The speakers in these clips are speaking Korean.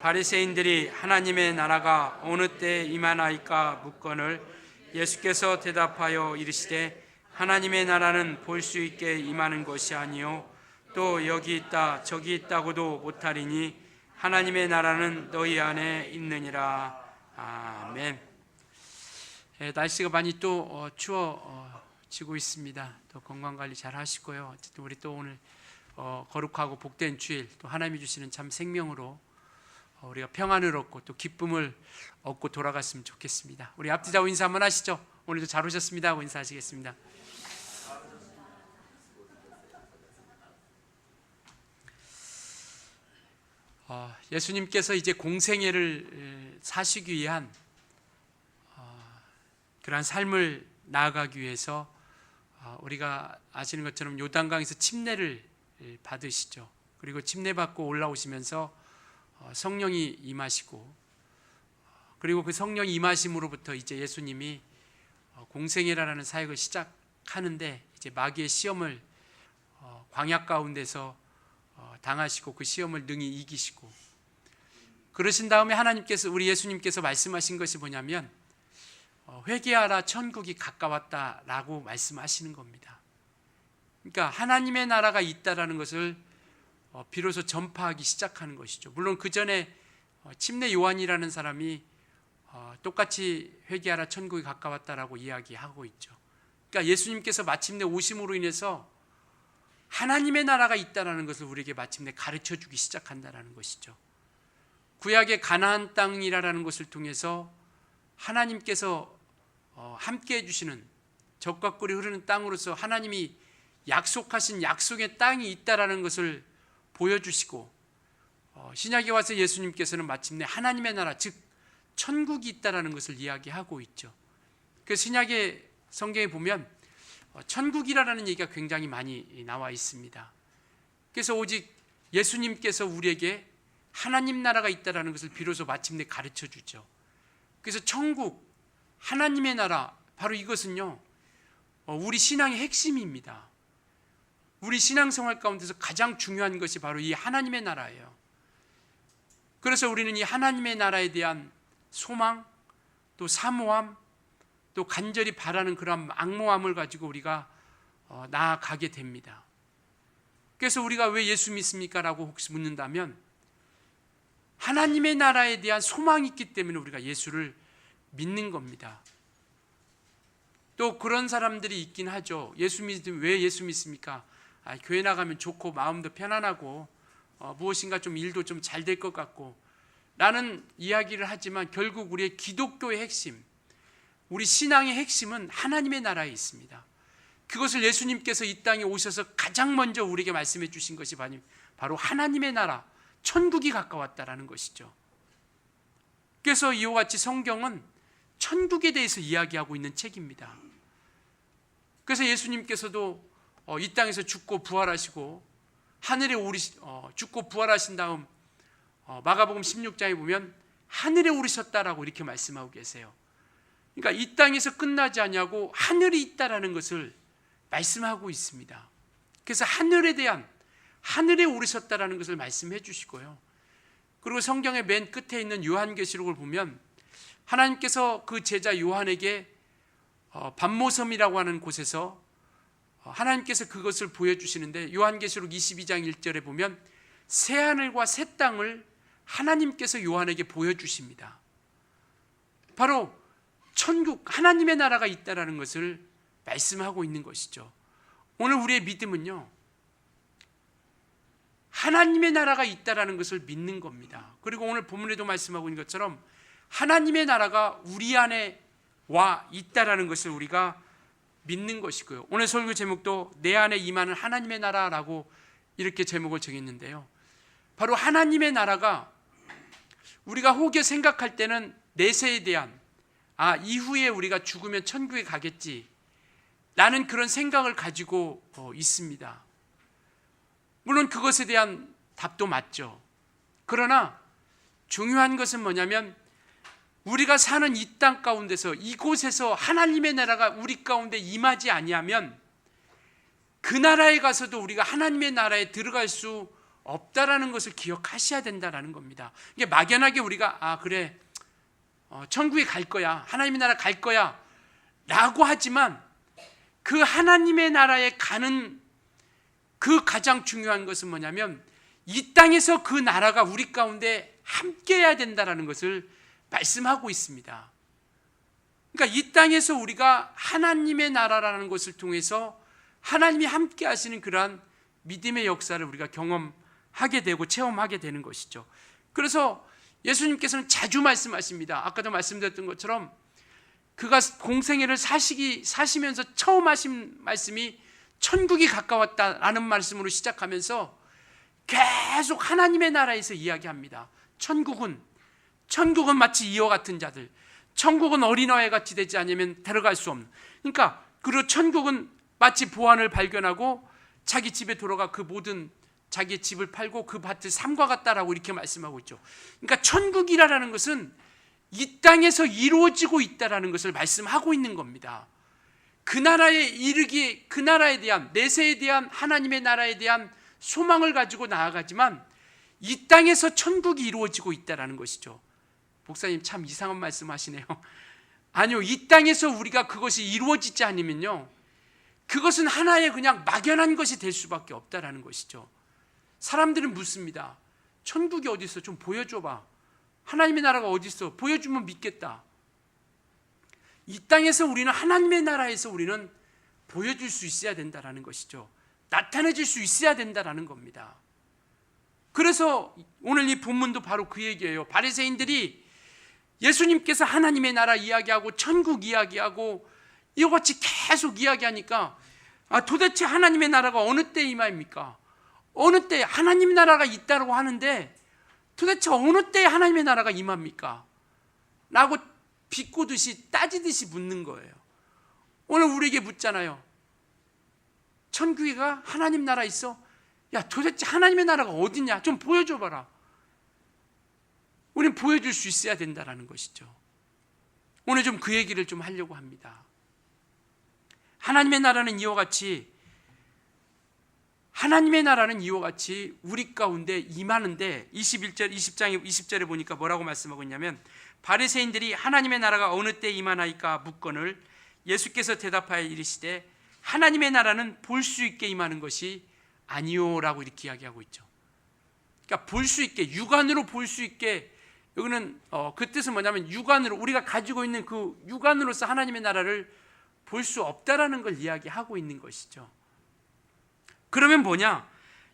바리새인들이 하나님의 나라가 어느 때에 임하나이까 묻거늘 예수께서 대답하여 이르시되 하나님의 나라는 볼 수 있게 임하는 것이 아니요 또 여기 있다 저기 있다고도 못하리니 하나님의 나라는 너희 안에 있느니라. 아멘. 날씨가 많이 또 추워지고 있습니다. 또 건강관리 잘 하시고요. 어쨌든 우리 또 오늘 거룩하고 복된 주일, 또 하나님이 주시는 참 생명으로 우리가 평안을 얻고 또 기쁨을 얻고 돌아갔으면 좋겠습니다. 우리 앞뒤좌우 인사 한번 하시죠. 오늘도 잘 오셨습니다 하고 인사하시겠습니다. 예수님께서 이제 공생애를 사시기 위한 그러한 삶을 나아가기 위해서 우리가 아시는 것처럼 요단강에서 침례를 받으시죠. 그리고 침례받고 올라오시면서 성령이 임하시고, 그리고 그 성령이 임하심으로부터 이제 예수님이 공생애라는 사역을 시작하는데, 이제 마귀의 시험을 광야 가운데서 당하시고 그 시험을 능히 이기시고, 그러신 다음에 하나님께서, 우리 예수님께서 말씀하신 것이 뭐냐면 회개하라 천국이 가까웠다라고 말씀하시는 겁니다. 그러니까 하나님의 나라가 있다라는 것을 비로소 전파하기 시작하는 것이죠. 물론 그 전에 침례 요한이라는 사람이 똑같이 회개하라 천국이 가까웠다라고 이야기하고 있죠. 그러니까 예수님께서 마침내 오심으로 인해서 하나님의 나라가 있다라는 것을 우리에게 마침내 가르쳐 주기 시작한다라는 것이죠. 구약의 가나안 땅이라는 것을 통해서 하나님께서 함께 해주시는, 젖과 꿀이 흐르는 땅으로서 하나님이 약속하신 약속의 땅이 있다라는 것을 보여주시고, 신약에 와서 예수님께서는 마침내 하나님의 나라, 즉 천국이 있다라는 것을 이야기하고 있죠. 그 신약의 성경에 보면 천국이라는 얘기가 굉장히 많이 나와 있습니다. 그래서 오직 예수님께서 우리에게 하나님 나라가 있다라는 것을 비로소 마침내 가르쳐 주죠. 그래서 천국, 하나님의 나라, 바로 이것은요 우리 신앙의 핵심입니다. 우리 신앙생활 가운데서 가장 중요한 것이 바로 이 하나님의 나라예요. 그래서 우리는 이 하나님의 나라에 대한 소망, 또 사모함, 또 간절히 바라는 그런 악모함을 가지고 우리가 나아가게 됩니다. 그래서 우리가 왜 예수 믿습니까? 라고 혹시 묻는다면 하나님의 나라에 대한 소망이 있기 때문에 우리가 예수를 믿는 겁니다. 또 그런 사람들이 있긴 하죠. 왜 예수 믿습니까? 교회 나가면 좋고 마음도 편안하고 무엇인가 좀 일도 좀 잘 될 것 같고 라는 이야기를 하지만, 결국 우리의 기독교의 핵심, 우리 신앙의 핵심은 하나님의 나라에 있습니다. 그것을 예수님께서 이 땅에 오셔서 가장 먼저 우리에게 말씀해 주신 것이 바로 하나님의 나라, 천국이 가까웠다라는 것이죠. 그래서 이와 같이 성경은 천국에 대해서 이야기하고 있는 책입니다. 그래서 예수님께서도 이 땅에서 죽고 부활하시고 하늘에 죽고 부활하신 다음 마가복음 16장에 보면 하늘에 오르셨다라고 이렇게 말씀하고 계세요. 그러니까 이 땅에서 끝나지 않냐고 하늘이 있다라는 것을 말씀하고 있습니다. 그래서 하늘에 오르셨다라는 것을 말씀해 주시고요. 그리고 성경의 맨 끝에 있는 요한계시록을 보면 하나님께서 그 제자 요한에게 반모섬이라고 하는 곳에서 하나님께서 그것을 보여주시는데, 요한계시록 22장 1절에 보면 새하늘과 새 땅을 하나님께서 요한에게 보여주십니다. 바로 천국, 하나님의 나라가 있다라는 것을 말씀하고 있는 것이죠. 오늘 우리의 믿음은요 하나님의 나라가 있다라는 것을 믿는 겁니다. 그리고 오늘 본문에도 말씀하고 있는 것처럼 하나님의 나라가 우리 안에 와 있다라는 것을 우리가 믿는 것이고요. 오늘 설교 제목도 내 안에 임하는 하나님의 나라라고 이렇게 제목을 정했는데요, 바로 하나님의 나라가 우리가 혹여 생각할 때는 내세에 대한, 이후에 우리가 죽으면 천국에 가겠지 라는 그런 생각을 가지고 있습니다. 물론 그것에 대한 답도 맞죠. 그러나 중요한 것은 뭐냐면 우리가 사는 이 땅 가운데서, 이곳에서 하나님의 나라가 우리 가운데 임하지 아니하면 그 나라에 가서도 우리가 하나님의 나라에 들어갈 수 없다라는 것을 기억하셔야 된다라는 겁니다. 이게 막연하게 우리가 그래 천국에 갈 거야, 하나님의 나라 갈 거야 라고 하지만 그 하나님의 나라에 가는 그 가장 중요한 것은 뭐냐면 이 땅에서 그 나라가 우리 가운데 함께해야 된다라는 것을 말씀하고 있습니다. 그러니까 이 땅에서 우리가 하나님의 나라라는 것을 통해서 하나님이 함께 하시는 그러한 믿음의 역사를 우리가 경험하게 되고 체험하게 되는 것이죠. 그래서 예수님께서는 자주 말씀하십니다. 아까도 말씀드렸던 것처럼 그가 공생애를 사시면서 처음 하신 말씀이 천국이 가까웠다라는 말씀으로 시작하면서 계속 하나님의 나라에서 이야기합니다. 천국은 마치 이와 같은 자들, 천국은 어린아이 같이 되지 않으면 들어갈 수 없는, 그러니까 그리고 천국은 마치 보안을 발견하고 자기 집에 돌아가 그 모든 자기의 집을 팔고 그 밭을 삼과 같다라고 이렇게 말씀하고 있죠. 그러니까 천국이라는 것은 이 땅에서 이루어지고 있다라는 것을 말씀하고 있는 겁니다. 그 나라에 이르기, 그 나라에 대한 내세에 대한 하나님의 나라에 대한 소망을 가지고 나아가지만 이 땅에서 천국이 이루어지고 있다라는 것이죠. 목사님 참 이상한 말씀하시네요. 아니요, 이 땅에서 우리가 그것이 이루어지지 않으면요, 그것은 하나의 그냥 막연한 것이 될 수밖에 없다라는 것이죠. 사람들은 묻습니다. 천국이 어디 있어? 좀 보여줘봐. 하나님의 나라가 어디 있어? 보여주면 믿겠다. 이 땅에서 우리는 하나님의 나라에서 우리는 보여줄 수 있어야 된다라는 것이죠. 나타내줄 수 있어야 된다라는 겁니다. 그래서 오늘 이 본문도 바로 그 얘기예요. 바리새인들이 예수님께서 하나님의 나라 이야기하고 천국 이야기하고 이것같이 계속 이야기하니까 도대체 하나님의 나라가 어느 때 임합니까? 어느 때 하나님의 나라가 있다고 하는데 도대체 어느 때 하나님의 나라가 임합니까? 라고 비꼬듯이 따지듯이 묻는 거예요. 오늘 우리에게 묻잖아요. 천국이가 하나님 나라 있어? 야, 도대체 하나님의 나라가 어디냐? 좀 보여줘봐라. 우리는 보여줄 수 있어야 된다는 것이죠. 오늘 좀 그 얘기를 좀 하려고 합니다. 하나님의 나라는 이와 같이 우리 가운데 임하는데 20절에 보니까 뭐라고 말씀하고 있냐면 바리새인들이 하나님의 나라가 어느 때 임하나이까 묻거늘 예수께서 대답하여 이르시되 하나님의 나라는 볼 수 있게 임하는 것이 아니오라고 이렇게 이야기하고 있죠. 그러니까 볼 수 있게, 육안으로 볼 수 있게, 여기는 그 뜻은 뭐냐면 육안으로, 우리가 가지고 있는 그 육안으로서 하나님의 나라를 볼 수 없다라는 걸 이야기하고 있는 것이죠. 그러면 뭐냐?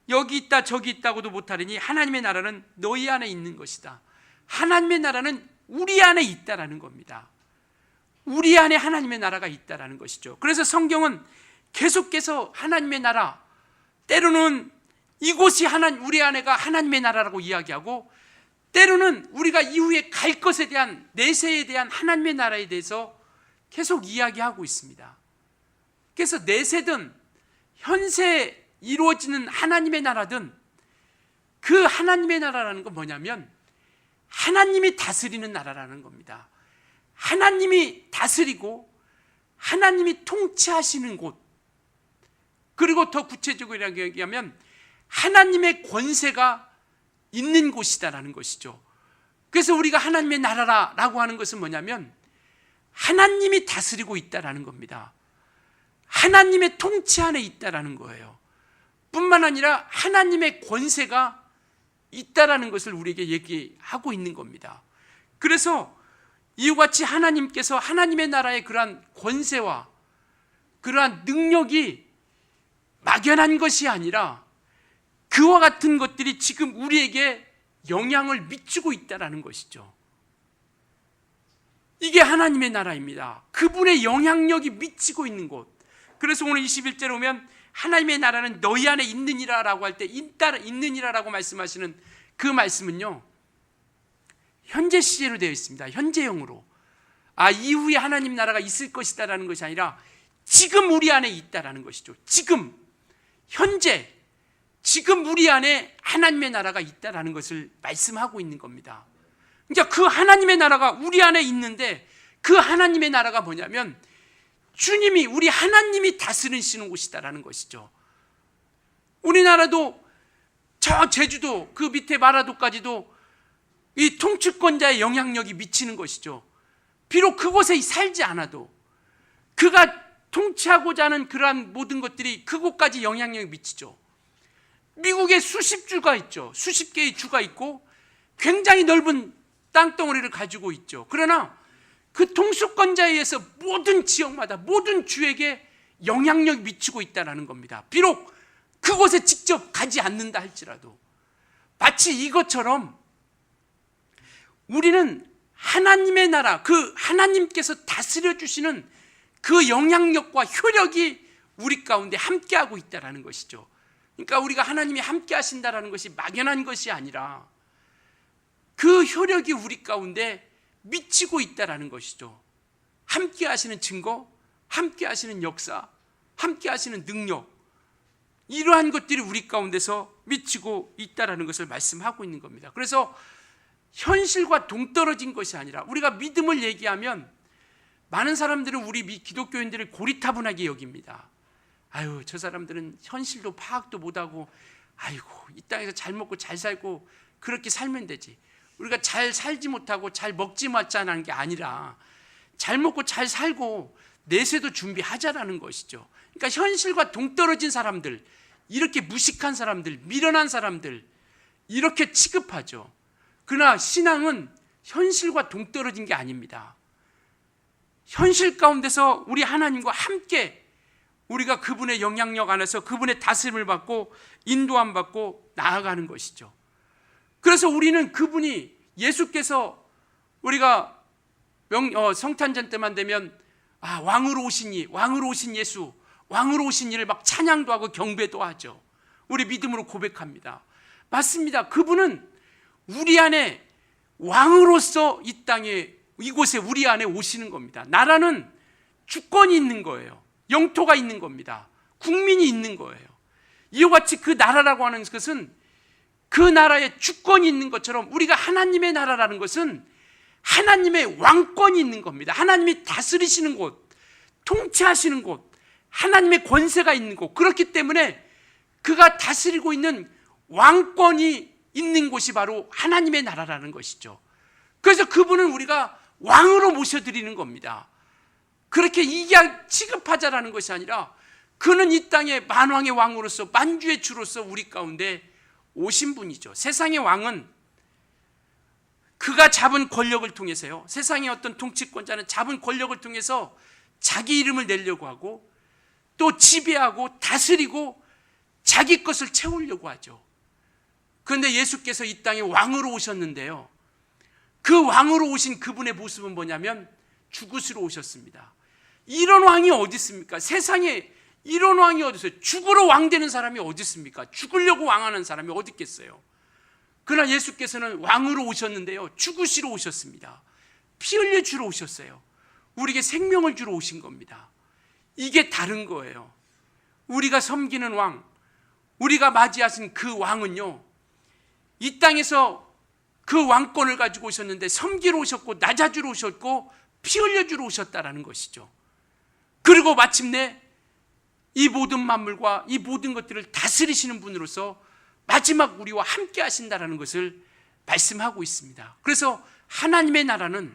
여기 있다 저기 있다고도 못하리니 하나님의 나라는 너희 안에 있는 것이다. 하나님의 나라는 우리 안에 있다라는 겁니다. 우리 안에 하나님의 나라가 있다라는 것이죠. 그래서 성경은 계속해서 하나님의 나라, 때로는 이곳이 우리 안에가 하나님의 나라라고 이야기하고, 때로는 우리가 이후에 갈 것에 대한, 내세에 대한 하나님의 나라에 대해서 계속 이야기하고 있습니다. 그래서 내세든 현세 이루어지는 하나님의 나라든 그 하나님의 나라라는 건 뭐냐면 하나님이 다스리는 나라라는 겁니다. 하나님이 다스리고 하나님이 통치하시는 곳, 그리고 더 구체적으로 얘기하면 하나님의 권세가 있는 곳이다라는 것이죠. 그래서 우리가 하나님의 나라라고 하는 것은 뭐냐면 하나님이 다스리고 있다라는 겁니다. 하나님의 통치 안에 있다라는 거예요. 뿐만 아니라 하나님의 권세가 있다라는 것을 우리에게 얘기하고 있는 겁니다. 그래서 이와 같이 하나님께서 하나님의 나라의 그러한 권세와 그러한 능력이 막연한 것이 아니라 그와 같은 것들이 지금 우리에게 영향을 미치고 있다는 것이죠. 이게 하나님의 나라입니다. 그분의 영향력이 미치고 있는 곳. 그래서 오늘 21절에 오면 하나님의 나라는 너희 안에 있느니라 라고 할 때 있느니라 라고 말씀하시는 그 말씀은요, 현재 시제로 되어 있습니다. 현재형으로. 이후에 하나님 나라가 있을 것이다 라는 것이 아니라 지금 우리 안에 있다라는 것이죠. 지금, 현재, 지금 우리 안에 하나님의 나라가 있다라는 것을 말씀하고 있는 겁니다. 그러니까 그 하나님의 나라가 우리 안에 있는데, 그 하나님의 나라가 뭐냐면 주님이, 우리 하나님이 다스리시는 곳이다라는 것이죠. 우리나라도 저 제주도 그 밑에 마라도까지도 이 통치권자의 영향력이 미치는 것이죠. 비록 그곳에 살지 않아도 그가 통치하고자 하는 그러한 모든 것들이 그곳까지 영향력이 미치죠. 미국에 수십 주가 있죠. 수십 개의 주가 있고 굉장히 넓은 땅덩어리를 가지고 있죠. 그러나 그 통수권자에 의해서 모든 지역마다 모든 주에게 영향력이 미치고 있다는 겁니다. 비록 그곳에 직접 가지 않는다 할지라도. 마치 이것처럼 우리는 하나님의 나라, 그 하나님께서 다스려 주시는 그 영향력과 효력이 우리 가운데 함께하고 있다는 것이죠. 그러니까 우리가 하나님이 함께 하신다는 것이 막연한 것이 아니라 그 효력이 우리 가운데 미치고 있다는 것이죠. 함께 하시는 증거, 함께 하시는 역사, 함께 하시는 능력, 이러한 것들이 우리 가운데서 미치고 있다는 것을 말씀하고 있는 겁니다. 그래서 현실과 동떨어진 것이 아니라 우리가 믿음을 얘기하면 많은 사람들은 우리 기독교인들을 고리타분하게 여깁니다. 아유, 저 사람들은 현실도 파악도 못하고, 아이고, 이 땅에서 잘 먹고 잘 살고 그렇게 살면 되지. 우리가 잘 살지 못하고 잘 먹지 말자는 게 아니라 잘 먹고 잘 살고 내세도 준비하자라는 것이죠. 그러니까 현실과 동떨어진 사람들, 이렇게 무식한 사람들, 미련한 사람들, 이렇게 취급하죠. 그러나 신앙은 현실과 동떨어진 게 아닙니다. 현실 가운데서 우리 하나님과 함께 우리가 그분의 영향력 안에서 그분의 다스림을 받고 인도함 받고 나아가는 것이죠. 그래서 우리는 그분이 예수께서 우리가 성탄절 때만 되면 왕으로 오신 이, 왕으로 오신 예수, 왕으로 오신 이를 막 찬양도 하고 경배도 하죠. 우리 믿음으로 고백합니다. 맞습니다. 그분은 우리 안에 왕으로서 이 땅에 이곳에 우리 안에 오시는 겁니다. 나라는 주권이 있는 거예요. 영토가 있는 겁니다. 국민이 있는 거예요. 이와 같이 그 나라라고 하는 것은 그 나라에 주권이 있는 것처럼 우리가 하나님의 나라라는 것은 하나님의 왕권이 있는 겁니다. 하나님이 다스리시는 곳, 통치하시는 곳, 하나님의 권세가 있는 곳. 그렇기 때문에 그가 다스리고 있는 왕권이 있는 곳이 바로 하나님의 나라라는 것이죠. 그래서 그분은 우리가 왕으로 모셔드리는 겁니다. 그렇게 취급하자라는 것이 아니라 그는 이 땅의 만왕의 왕으로서 만주의 주로서 우리 가운데 오신 분이죠. 세상의 왕은 그가 잡은 권력을 통해서요, 세상의 어떤 통치권자는 잡은 권력을 통해서 자기 이름을 내려고 하고 또 지배하고 다스리고 자기 것을 채우려고 하죠. 그런데 예수께서 이 땅에 왕으로 오셨는데요, 그 왕으로 오신 그분의 모습은 뭐냐면 죽으시러 오셨습니다. 이런 왕이 어디 있습니까? 세상에 이런 왕이 어디 있어요? 죽으러 왕 되는 사람이 어디 있습니까? 죽으려고 왕하는 사람이 어디 있겠어요? 그러나 예수께서는 왕으로 오셨는데요, 죽으시러 오셨습니다. 피 흘려 주러 오셨어요. 우리에게 생명을 주러 오신 겁니다. 이게 다른 거예요. 우리가 섬기는 왕, 우리가 맞이하신 그 왕은요, 이 땅에서 그 왕권을 가지고 오셨는데 섬기러 오셨고 낮아주러 오셨고 피 흘려주러 오셨다라는 것이죠. 그리고 마침내 이 모든 만물과 이 모든 것들을 다스리시는 분으로서 마지막 우리와 함께 하신다라는 것을 말씀하고 있습니다. 그래서 하나님의 나라는,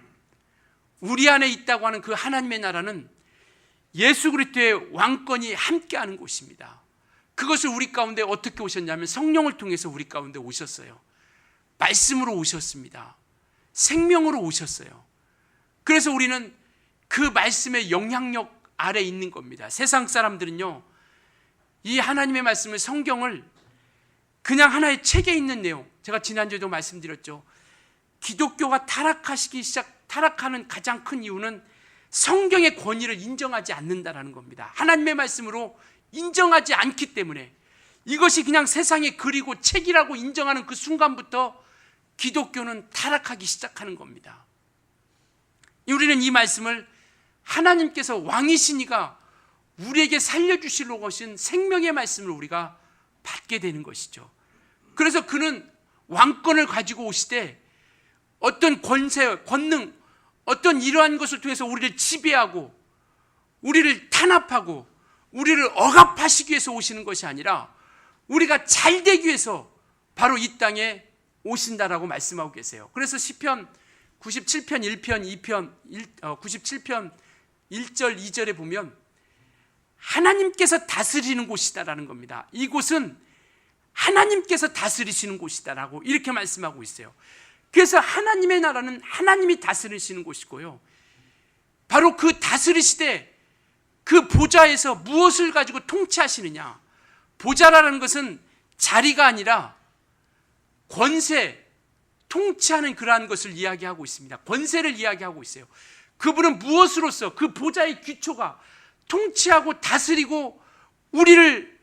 우리 안에 있다고 하는 그 하나님의 나라는 예수 그리스도의 왕권이 함께하는 곳입니다. 그것을 우리 가운데 어떻게 오셨냐면 성령을 통해서 우리 가운데 오셨어요. 말씀으로 오셨습니다. 생명으로 오셨어요. 그래서 우리는 그 말씀의 영향력 아래 있는 겁니다. 세상 사람들은요, 이 하나님의 말씀을, 성경을 그냥 하나의 책에 있는 내용, 제가 지난주에도 말씀드렸죠. 기독교가 타락하는 가장 큰 이유는 성경의 권위를 인정하지 않는다라는 겁니다. 하나님의 말씀으로 인정하지 않기 때문에, 이것이 그냥 세상의 글이고 책이라고 인정하는 그 순간부터 기독교는 타락하기 시작하는 겁니다. 우리는 이 말씀을 하나님께서 왕이시니까 우리에게 살려주시려고 하신 생명의 말씀을 우리가 받게 되는 것이죠. 그래서 그는 왕권을 가지고 오시되 어떤 권세, 권능, 어떤 이러한 것을 통해서 우리를 지배하고 우리를 탄압하고 우리를 억압하시기 위해서 오시는 것이 아니라 우리가 잘 되기 위해서 바로 이 땅에 오신다라고 말씀하고 계세요. 그래서 시편 97편 1편 2편 97편 1절 2절에 보면 하나님께서 다스리는 곳이다라는 겁니다. 이곳은 하나님께서 다스리시는 곳이다라고 이렇게 말씀하고 있어요. 그래서 하나님의 나라는 하나님이 다스리시는 곳이고요, 바로 그 다스리시되 그 보좌에서 무엇을 가지고 통치하시느냐, 보좌라는 것은 자리가 아니라 권세, 통치하는 그러한 것을 이야기하고 있습니다. 권세를 이야기하고 있어요. 그분은 무엇으로서 그 보좌의 기초가 통치하고 다스리고 우리를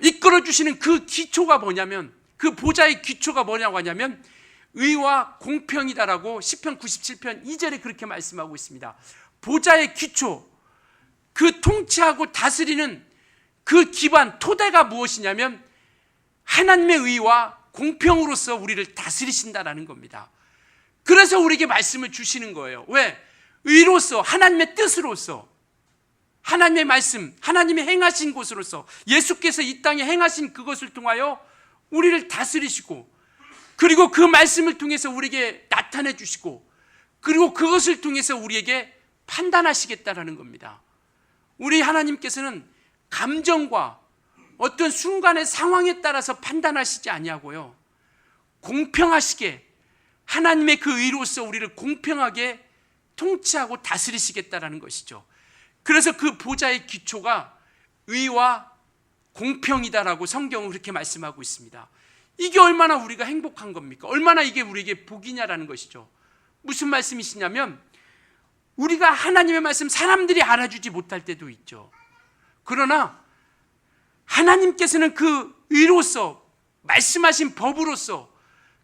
이끌어 주시는 그 기초가 뭐냐면, 그 보좌의 기초가 뭐냐고 하냐면 의와 공평이다라고 시편 97편 2절에 그렇게 말씀하고 있습니다. 보좌의 기초, 그 통치하고 다스리는 그 기반, 토대가 무엇이냐면 하나님의 의와 공평으로서 우리를 다스리신다라는 겁니다. 그래서 우리에게 말씀을 주시는 거예요. 왜? 의로서, 하나님의 뜻으로서, 하나님의 말씀, 하나님의 행하신 곳으로서, 예수께서 이 땅에 행하신 그것을 통하여 우리를 다스리시고, 그리고 그 말씀을 통해서 우리에게 나타내 주시고, 그리고 그것을 통해서 우리에게 판단하시겠다라는 겁니다. 우리 하나님께서는 감정과 어떤 순간의 상황에 따라서 판단하시지 아니하고요, 공평하시게 하나님의 그 의로서 우리를 공평하게 통치하고 다스리시겠다라는 것이죠. 그래서 그 보좌의 기초가 의와 공평이다라고 성경은 그렇게 말씀하고 있습니다. 이게 얼마나 우리가 행복한 겁니까? 얼마나 이게 우리에게 복이냐라는 것이죠. 무슨 말씀이시냐면, 우리가 하나님의 말씀 사람들이 알아주지 못할 때도 있죠. 그러나 하나님께서는 그 의로서, 말씀하신 법으로서,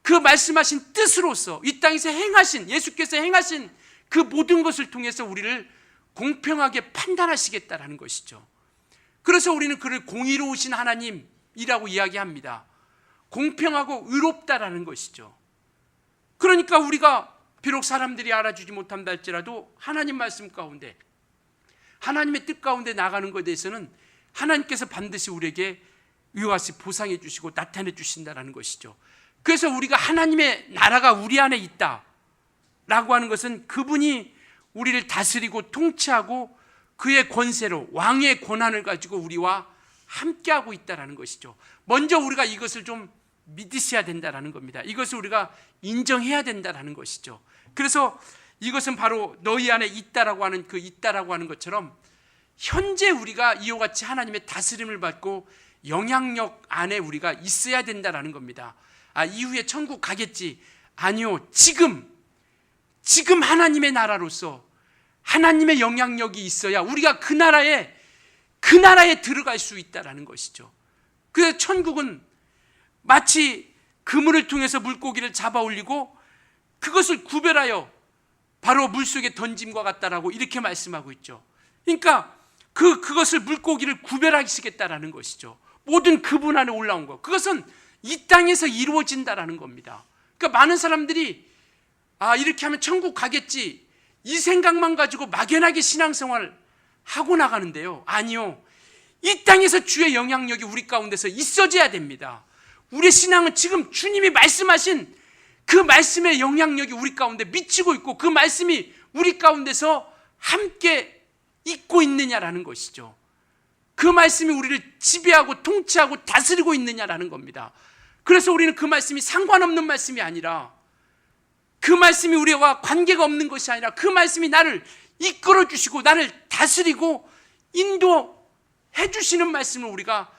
그 말씀하신 뜻으로서 이 땅에서 행하신, 예수께서 행하신 그 모든 것을 통해서 우리를 공평하게 판단하시겠다라는 것이죠. 그래서 우리는 그를 공의로우신 하나님이라고 이야기합니다. 공평하고 의롭다라는 것이죠. 그러니까 우리가 비록 사람들이 알아주지 못한다 할지라도 하나님 말씀 가운데, 하나님의 뜻 가운데 나가는 것에 대해서는 하나님께서 반드시 우리에게 이와 같이 보상해 주시고 나타내 주신다는 것이죠. 그래서 우리가 하나님의 나라가 우리 안에 있다라고 하는 것은 그분이 우리를 다스리고 통치하고 그의 권세로, 왕의 권한을 가지고 우리와 함께하고 있다는 것이죠. 먼저 우리가 이것을 좀 믿으셔야 된다는 겁니다. 이것을 우리가 인정해야 된다는 것이죠. 그래서 이것은 바로 너희 안에 있다라고 하는 그 있다라고 하는 것처럼 현재 우리가 이와 같이 하나님의 다스림을 받고 영향력 안에 우리가 있어야 된다는 겁니다. 이후에 천국 가겠지. 아니요, 지금 하나님의 나라로서 하나님의 영향력이 있어야 우리가 그 나라에 들어갈 수 있다는 것이죠. 그래서 천국은 마치 그물을 통해서 물고기를 잡아 올리고 그것을 구별하여 바로 물속에 던짐과 같다라고 이렇게 말씀하고 있죠. 그러니까 그것을 물고기를 구별하시겠다라는 것이죠. 모든 그분 안에 올라온 것, 그것은 이 땅에서 이루어진다라는 겁니다. 그러니까 많은 사람들이 이렇게 하면 천국 가겠지, 이 생각만 가지고 막연하게 신앙생활을 하고 나가는데요, 아니요, 이 땅에서 주의 영향력이 우리 가운데서 있어져야 됩니다. 우리의 신앙은 지금 주님이 말씀하신 그 말씀의 영향력이 우리 가운데 미치고 있고 그 말씀이 우리 가운데서 함께 있고 있느냐라는 것이죠. 그 말씀이 우리를 지배하고 통치하고 다스리고 있느냐라는 겁니다. 그래서 우리는 그 말씀이 상관없는 말씀이 아니라, 그 말씀이 우리와 관계가 없는 것이 아니라 그 말씀이 나를 이끌어 주시고 나를 다스리고 인도해 주시는 말씀을 우리가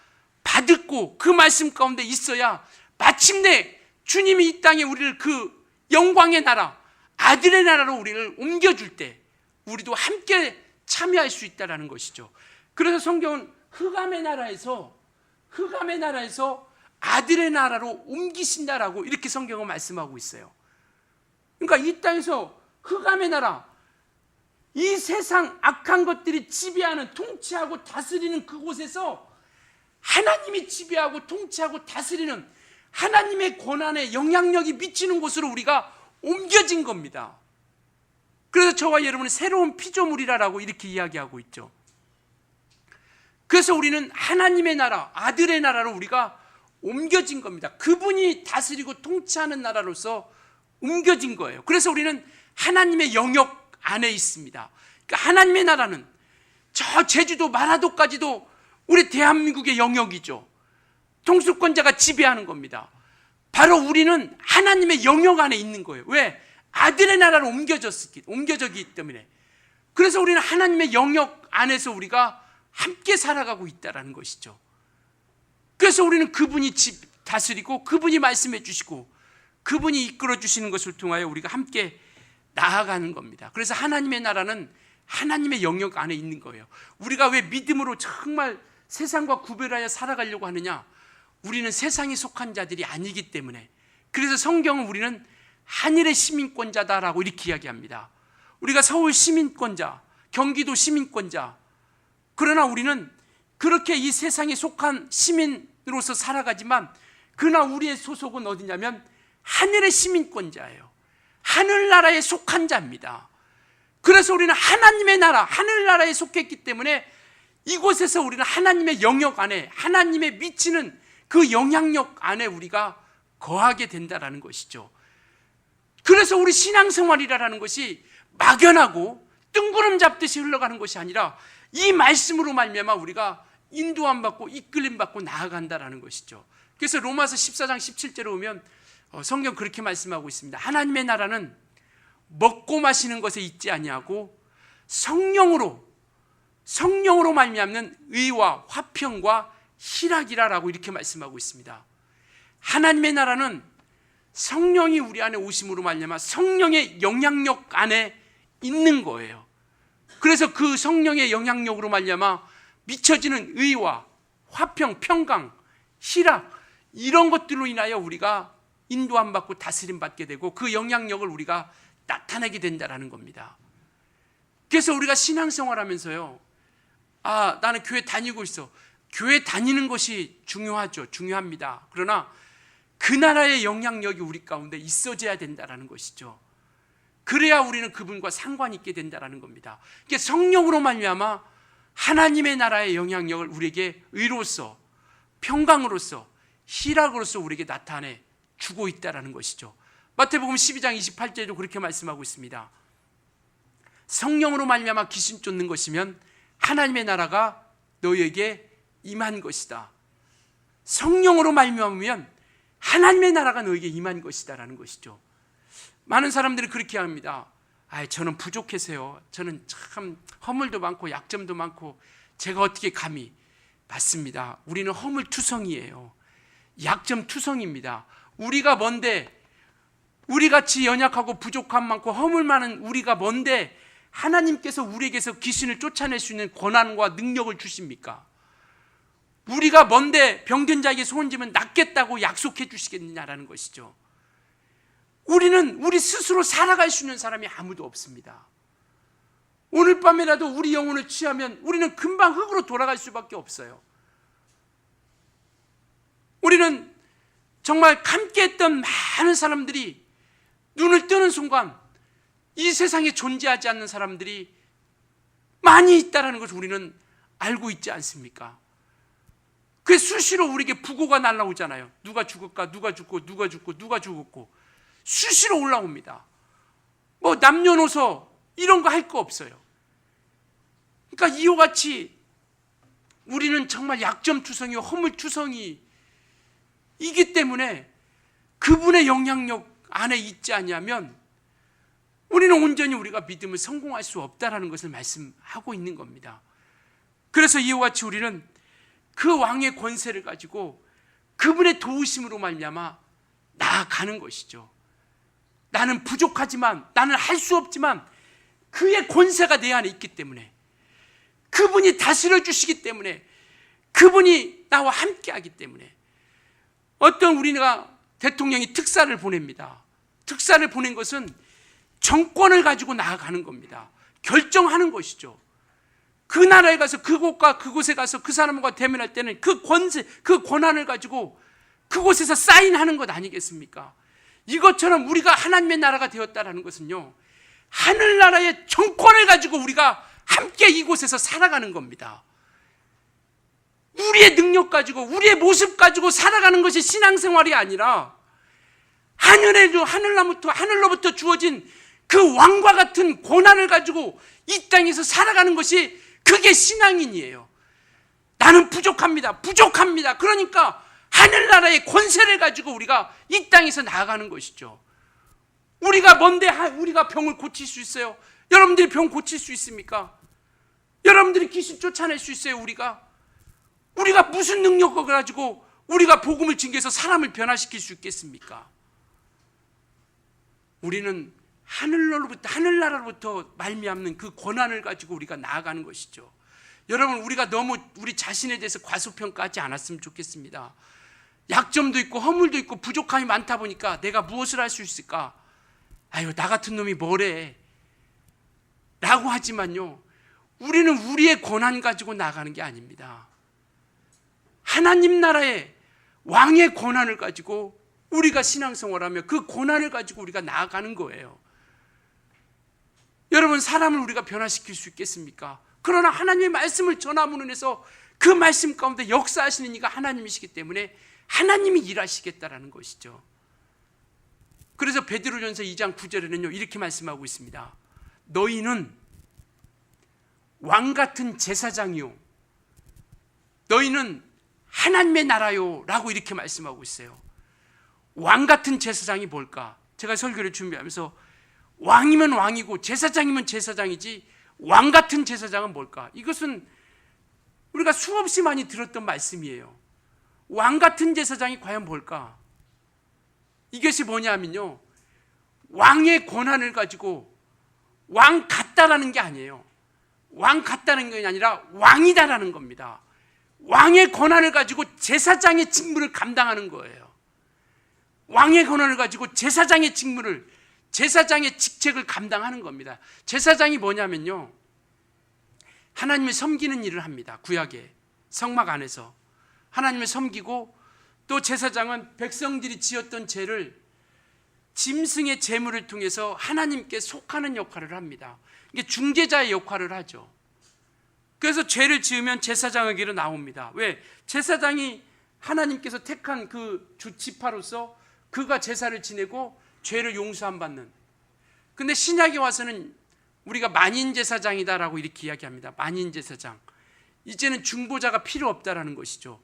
받고 그 말씀 가운데 있어야 마침내 주님이 이 땅에 우리를 그 영광의 나라, 아들의 나라로 우리를 옮겨줄 때 우리도 함께 참여할 수 있다는 것이죠. 그래서 성경은 흑암의 나라에서 아들의 나라로 옮기신다라고 이렇게 성경은 말씀하고 있어요. 그러니까 이 땅에서 흑암의 나라, 이 세상 악한 것들이 지배하는, 통치하고 다스리는 그곳에서 하나님이 지배하고 통치하고 다스리는 하나님의 권한에 영향력이 미치는 곳으로 우리가 옮겨진 겁니다. 그래서 저와 여러분은 새로운 피조물이라고 이렇게 이야기하고 있죠. 그래서 우리는 하나님의 나라, 아들의 나라로 우리가 옮겨진 겁니다. 그분이 다스리고 통치하는 나라로서 옮겨진 거예요. 그래서 우리는 하나님의 영역 안에 있습니다. 그러니까 하나님의 나라는 저 제주도 마라도까지도 우리 대한민국의 영역이죠. 통수권자가 지배하는 겁니다. 바로 우리는 하나님의 영역 안에 있는 거예요. 왜? 아들의 나라로 옮겨졌기 때문에. 그래서 우리는 하나님의 영역 안에서 우리가 함께 살아가고 있다는 것이죠. 그래서 우리는 그분이 다스리고 그분이 말씀해 주시고 그분이 이끌어 주시는 것을 통하여 우리가 함께 나아가는 겁니다. 그래서 하나님의 나라는 하나님의 영역 안에 있는 거예요. 우리가 왜 믿음으로 정말 세상과 구별하여 살아가려고 하느냐? 우리는 세상에 속한 자들이 아니기 때문에. 그래서 성경은 우리는 하늘의 시민권자다라고 이렇게 이야기합니다. 우리가 서울 시민권자, 경기도 시민권자. 그러나 우리는 그렇게 이 세상에 속한 시민으로서 살아가지만 그러나 우리의 소속은 어디냐면 하늘의 시민권자예요. 하늘나라에 속한 자입니다. 그래서 우리는 하나님의 나라, 하늘나라에 속했기 때문에 이곳에서 우리는 하나님의 영역 안에, 하나님의 미치는 그 영향력 안에 우리가 거하게 된다는 것이죠. 그래서 우리 신앙생활이라는 것이 막연하고 뜬구름 잡듯이 흘러가는 것이 아니라 이 말씀으로 말미암아 우리가 인도함 받고 이끌림 받고 나아간다는 것이죠. 그래서 로마서 14장 17절에 오면 성경 그렇게 말씀하고 있습니다. 하나님의 나라는 먹고 마시는 것에 있지 아니하고 성령으로 말미암는 의와 화평과 희락이라라고 이렇게 말씀하고 있습니다. 하나님의 나라는 성령이 우리 안에 오심으로 말미암아 성령의 영향력 안에 있는 거예요. 그래서 그 성령의 영향력으로 말미암아 미쳐지는 의와 화평, 평강, 희락 이런 것들로 인하여 우리가 인도함 받고 다스림 받게 되고 그 영향력을 우리가 나타내게 된다는 겁니다. 그래서 우리가 신앙생활하면서요, 나는 교회 다니고 있어. 교회 다니는 것이 중요하죠. 중요합니다. 그러나 그 나라의 영향력이 우리 가운데 있어져야 된다는 것이죠. 그래야 우리는 그분과 상관이 있게 된다는 겁니다. 그러니까 성령으로 말미암아 하나님의 나라의 영향력을 우리에게 의로서 평강으로서 희락으로서 우리에게 나타내 주고 있다는 것이죠. 마태복음 12장 28절에도 그렇게 말씀하고 있습니다. 성령으로 말미암아 귀신 쫓는 것이면 하나님의 나라가 너희에게 임한 것이다. 성령으로 말미암으면 하나님의 나라가 너희에게 임한 것이다라는 것이죠. 많은 사람들이 그렇게 합니다. 저는 부족해서요. 저는 참 허물도 많고 약점도 많고 제가 어떻게 감히. 맞습니다. 우리는 허물투성이에요. 약점투성입니다. 우리가 뭔데, 우리같이 연약하고 부족함 많고 허물 많은 우리가 뭔데 하나님께서 우리에게서 귀신을 쫓아낼 수 있는 권한과 능력을 주십니까? 우리가 뭔데 병든 자에게 손짓면 낫겠다고 약속해 주시겠느냐라는 것이죠. 우리는 우리 스스로 살아갈 수 있는 사람이 아무도 없습니다. 오늘 밤이라도 우리 영혼을 취하면 우리는 금방 흙으로 돌아갈 수밖에 없어요. 우리는 정말 함께했던 많은 사람들이 눈을 뜨는 순간 이 세상에 존재하지 않는 사람들이 많이 있다는 것을 우리는 알고 있지 않습니까? 그게 수시로 우리에게 부고가 날라오잖아요. 누가 죽을까, 누가 죽고, 누가 죽고, 누가 죽었고 수시로 올라옵니다. 뭐 남녀노소 이런 거 할 거 없어요. 그러니까 이와 같이 우리는 정말 약점투성이요 허물투성이이기 때문에 그분의 영향력 안에 있지 않냐면 우리는 온전히 우리가 믿음을 성공할 수 없다라는 것을 말씀하고 있는 겁니다. 그래서 이와 같이 우리는 그 왕의 권세를 가지고 그분의 도우심으로 말미암아 나아가는 것이죠. 나는 부족하지만, 나는 할 수 없지만 그의 권세가 내 안에 있기 때문에, 그분이 다스려 주시기 때문에, 그분이 나와 함께 하기 때문에, 어떤 우리가 대통령이 특사를 보냅니다. 특사를 보낸 것은 정권을 가지고 나아가는 겁니다. 결정하는 것이죠. 그 나라에 가서 그곳과 그곳에 가서 그 사람과 대면할 때는 그 권세, 그 권한을 가지고 그곳에서 사인하는 것 아니겠습니까? 이것처럼 우리가 하나님의 나라가 되었다는 것은요, 하늘나라의 정권을 가지고 우리가 함께 이곳에서 살아가는 겁니다. 우리의 능력 가지고 우리의 모습 가지고 살아가는 것이 신앙생활이 아니라 하늘로부터 주어진 그 왕과 같은 고난을 가지고 이 땅에서 살아가는 것이 그게 신앙인이에요. 나는 부족합니다. 그러니까 하늘나라의 권세를 가지고 우리가 이 땅에서 나아가는 것이죠. 우리가 뭔데 우리가 병을 고칠 수 있어요? 여러분들이 병 고칠 수 있습니까? 여러분들이 귀신 쫓아낼 수 있어요? 우리가 무슨 능력을 가지고 우리가 복음을 증거해서 사람을 변화시킬 수 있겠습니까? 우리는 하늘나라로부터 말미암는 그 권한을 가지고 우리가 나아가는 것이죠. 여러분, 우리가 너무 우리 자신에 대해서 과소평가하지 않았으면 좋겠습니다. 약점도 있고 허물도 있고 부족함이 많다 보니까 내가 무엇을 할 수 있을까? 아유, 나 같은 놈이 뭐래? 라고 하지만요, 우리는 우리의 권한 가지고 나가는 게 아닙니다. 하나님 나라의 왕의 권한을 가지고 우리가 신앙생활하며 그 권한을 가지고 우리가 나아가는 거예요. 여러분, 사람을 우리가 변화시킬 수 있겠습니까? 그러나 하나님의 말씀을 전함으로 인해서 그 말씀 가운데 역사하시는 이가 하나님이시기 때문에 하나님이 일하시겠다라는 것이죠. 그래서 베드로전서 2장 9절에는요 이렇게 말씀하고 있습니다. 너희는 왕같은 제사장이요, 너희는 하나님의 나라요 라고 이렇게 말씀하고 있어요. 왕같은 제사장이 뭘까? 제가 설교를 준비하면서 왕이면 왕이고 제사장이면 제사장이지 왕같은 제사장은 뭘까? 이것은 우리가 수없이 많이 들었던 말씀이에요. 왕같은 제사장이 과연 뭘까? 이것이 뭐냐면요, 왕의 권한을 가지고 왕 같다라는 게 아니에요. 왕 같다는 게 아니라 왕이다라는 겁니다. 왕의 권한을 가지고 제사장의 직무를 감당하는 거예요. 왕의 권한을 가지고 제사장의 직책을 감당하는 겁니다. 제사장이 뭐냐면요, 하나님을 섬기는 일을 합니다. 구약의 성막 안에서 하나님을 섬기고, 또 제사장은 백성들이 지었던 죄를 짐승의 제물을 통해서 하나님께 속하는 역할을 합니다. 이게 중재자의 역할을 하죠. 그래서 죄를 지으면 제사장에게로 나옵니다. 왜? 제사장이 하나님께서 택한 그 주지파로서 그가 제사를 지내고 죄를 용서함 받는. 근데 신약에 와서는 우리가 만인제사장이다라고 이렇게 이야기합니다. 만인제사장. 이제는 중보자가 필요 없다라는 것이죠.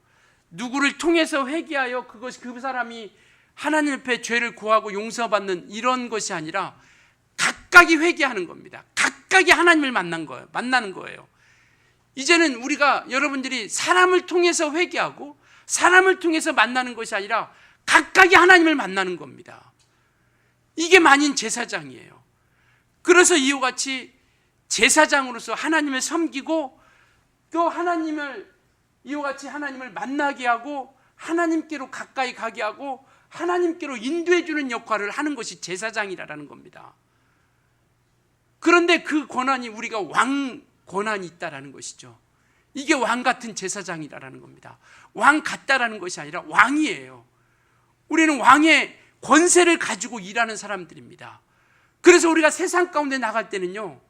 누구를 통해서 회개하여 그 사람이 하나님 앞에 죄를 구하고 용서받는 이런 것이 아니라 각각이 회개하는 겁니다. 각각이 하나님을 만나는 거예요. 이제는 우리가, 여러분들이 사람을 통해서 회개하고 사람을 통해서 만나는 것이 아니라 각각이 하나님을 만나는 겁니다. 이게 만인 제사장이에요. 그래서 이와 같이 제사장으로서 하나님을 섬기고, 또 이와 같이 하나님을 만나게 하고 하나님께로 가까이 가게 하고 하나님께로 인도해 주는 역할을 하는 것이 제사장이라는 겁니다. 그런데 그 권한이, 우리가 왕 권한이 있다라는 것이죠. 이게 왕 같은 제사장이라는 겁니다. 왕 같다라는 것이 아니라 왕이에요. 우리는 왕의 권세를 가지고 일하는 사람들입니다. 그래서 우리가 세상 가운데 나갈 때는요,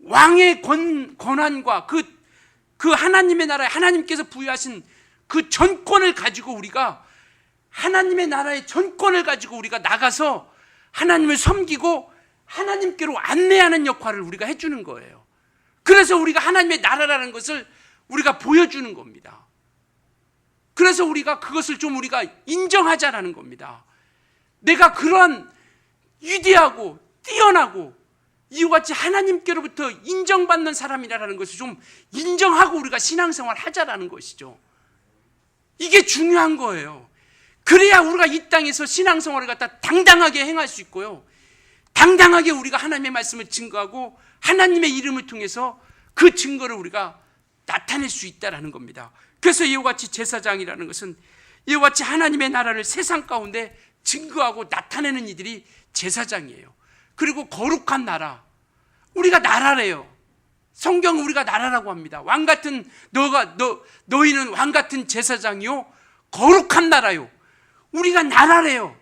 왕의 권한과 그 하나님의 나라에 하나님께서 부여하신 그 전권을 가지고 우리가, 하나님의 나라의 전권을 가지고 우리가 나가서 하나님을 섬기고 하나님께로 안내하는 역할을 우리가 해주는 거예요. 그래서 우리가 하나님의 나라라는 것을 우리가 보여주는 겁니다. 그래서 우리가 그것을 좀 우리가 인정하자라는 겁니다. 내가 그러한 위대하고 뛰어나고 이와 같이 하나님께로부터 인정받는 사람이라는 것을 좀 인정하고 우리가 신앙생활 하자라는 것이죠. 이게 중요한 거예요. 그래야 우리가 이 땅에서 신앙생활을 갖다 당당하게 행할 수 있고요, 당당하게 우리가 하나님의 말씀을 증거하고 하나님의 이름을 통해서 그 증거를 우리가 나타낼 수 있다는 겁니다. 그래서 이와 같이 제사장이라는 것은 이와 같이 하나님의 나라를 세상 가운데 증거하고 나타내는 이들이 제사장이에요. 그리고 거룩한 나라, 우리가 나라래요. 성경은 우리가 나라라고 합니다. 너희는 왕같은 제사장이요 거룩한 나라요. 우리가 나라래요.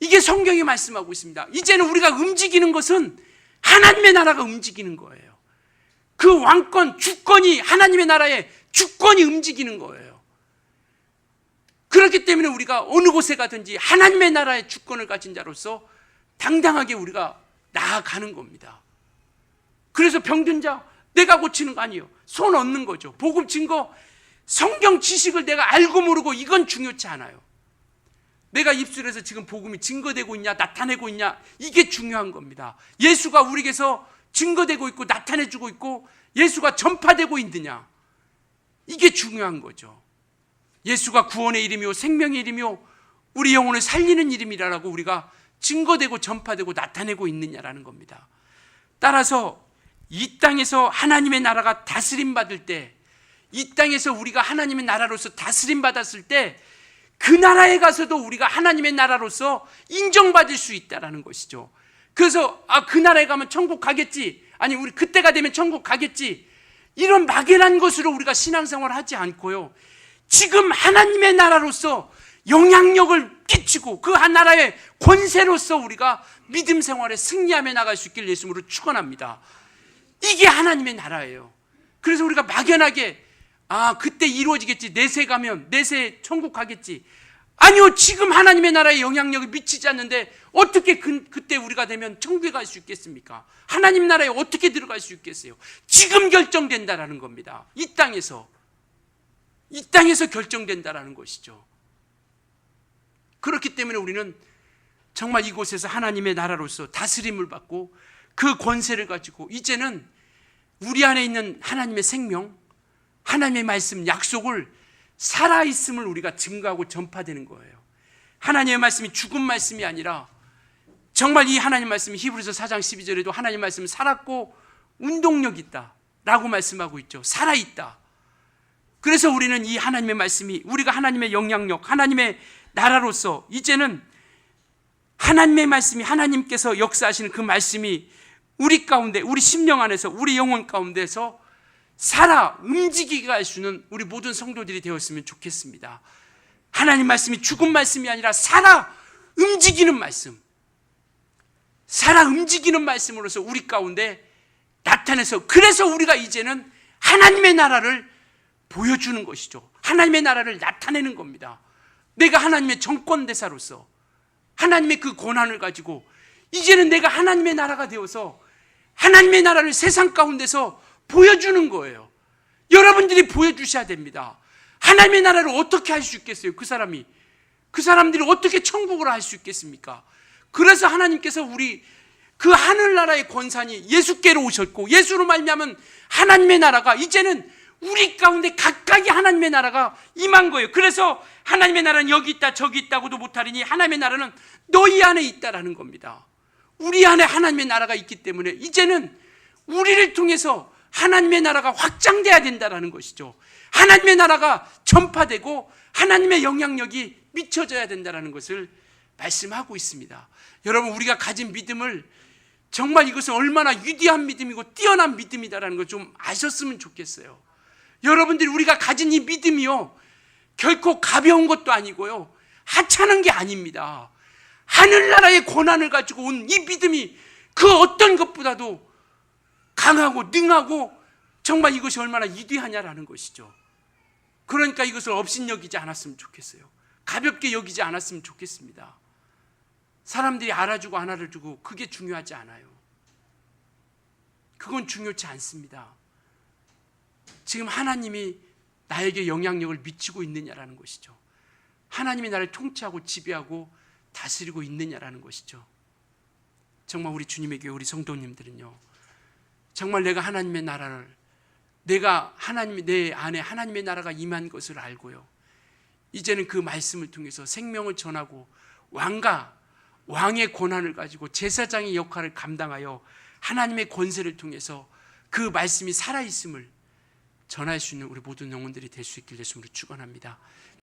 이게 성경이 말씀하고 있습니다. 이제는 우리가 움직이는 것은 하나님의 나라가 움직이는 거예요. 그 왕권, 주권이 하나님의 나라의 주권이 움직이는 거예요. 그렇기 때문에 우리가 어느 곳에 가든지 하나님의 나라의 주권을 가진 자로서 당당하게 우리가 나아가는 겁니다. 그래서 병든 자 내가 고치는 거 아니에요. 손 얹는 거죠. 복음 증거, 성경 지식을 내가 알고 모르고 이건 중요치 않아요. 내가 입술에서 지금 복음이 증거되고 있냐 나타내고 있냐, 이게 중요한 겁니다. 예수가 우리에게서 증거되고 있고 나타내주고 있고 예수가 전파되고 있느냐, 이게 중요한 거죠. 예수가 구원의 이름이요 생명의 이름이요 우리 영혼을 살리는 이름이라고 우리가 증거되고 전파되고 나타내고 있느냐라는 겁니다. 따라서 이 땅에서 하나님의 나라가 다스림 받을 때, 이 땅에서 우리가 하나님의 나라로서 다스림 받았을 때 그 나라에 가서도 우리가 하나님의 나라로서 인정받을 수 있다는 것이죠. 그래서 그 나라에 가면 천국 가겠지, 아니 우리 그때가 되면 천국 가겠지, 이런 막연한 것으로 우리가 신앙생활을 하지 않고요, 지금 하나님의 나라로서 영향력을 끼치고 그 한 나라의 권세로서 우리가 믿음 생활에 승리하며 나갈 수 있길 예수님으로 축원합니다. 이게 하나님의 나라예요. 그래서 우리가 막연하게 그때 이루어지겠지, 내세 가면 내세 천국 가겠지, 아니요, 지금 하나님의 나라에 영향력이 미치지 않는데 어떻게 그때 우리가 되면 천국에 갈 수 있겠습니까? 하나님 나라에 어떻게 들어갈 수 있겠어요? 지금 결정된다라는 겁니다. 이 땅에서 결정된다라는 것이죠. 그렇기 때문에 우리는 정말 이곳에서 하나님의 나라로서 다스림을 받고 그 권세를 가지고 이제는 우리 안에 있는 하나님의 생명, 하나님의 말씀, 약속을 살아있음을 우리가 증거하고 전파되는 거예요. 하나님의 말씀이 죽은 말씀이 아니라 정말 이 하나님 말씀이 히브리서 4장 12절에도 하나님 말씀은 살았고 운동력 있다 라고 말씀하고 있죠. 살아있다. 그래서 우리는 이 하나님의 말씀이 우리가 하나님의 영향력, 하나님의 나라로서 이제는 하나님의 말씀이, 하나님께서 역사하시는 그 말씀이 우리 가운데, 우리 심령 안에서, 우리 영혼 가운데서 살아 움직이게 할 수 있는 우리 모든 성도들이 되었으면 좋겠습니다. 하나님 말씀이 죽은 말씀이 아니라 살아 움직이는 말씀, 살아 움직이는 말씀으로서 우리 가운데 나타내서, 그래서 우리가 이제는 하나님의 나라를 보여주는 것이죠. 하나님의 나라를 나타내는 겁니다. 내가 하나님의 정권대사로서 하나님의 그 권한을 가지고 이제는 내가 하나님의 나라가 되어서 하나님의 나라를 세상 가운데서 보여주는 거예요. 여러분들이 보여주셔야 됩니다. 하나님의 나라를 어떻게 할 수 있겠어요? 그 사람들이 어떻게 천국을 할 수 있겠습니까? 그래서 하나님께서 우리 그 하늘나라의 권산이 예수께로 오셨고, 예수로 말미암은 하나님의 나라가 이제는 우리 가운데 각각이 하나님의 나라가 임한 거예요. 그래서 하나님의 나라는 여기 있다 저기 있다고도 못하리니 하나님의 나라는 너희 안에 있다라는 겁니다. 우리 안에 하나님의 나라가 있기 때문에 이제는 우리를 통해서 하나님의 나라가 확장돼야 된다는 것이죠. 하나님의 나라가 전파되고 하나님의 영향력이 미쳐져야 된다는 것을 말씀하고 있습니다. 여러분, 우리가 가진 믿음을 정말 이것은 얼마나 위대한 믿음이고 뛰어난 믿음이다라는 걸 좀 아셨으면 좋겠어요. 여러분들이 우리가 가진 이 믿음이요, 결코 가벼운 것도 아니고요, 하찮은 게 아닙니다. 하늘나라의 권한을 가지고 온 이 믿음이 그 어떤 것보다도 강하고 능하고 정말 이것이 얼마나 위대하냐라는 것이죠. 그러니까 이것을 업신여기지 않았으면 좋겠어요. 가볍게 여기지 않았으면 좋겠습니다. 사람들이 알아주고 안 알아주고 그게 중요하지 않아요. 그건 중요치 않습니다. 지금 하나님이 나에게 영향력을 미치고 있느냐라는 것이죠. 하나님이 나를 통치하고 지배하고 다스리고 있느냐라는 것이죠. 정말 우리 주님의 교회, 우리 성도님들은요, 정말 내가 하나님의 나라를, 내가 내 안에 하나님의 나라가 임한 것을 알고요, 이제는 그 말씀을 통해서 생명을 전하고 왕의 권한을 가지고 제사장의 역할을 감당하여 하나님의 권세를 통해서 그 말씀이 살아있음을 전할 수 있는 우리 모든 영혼들이 될 수 있길 예수님으로 축원합니다.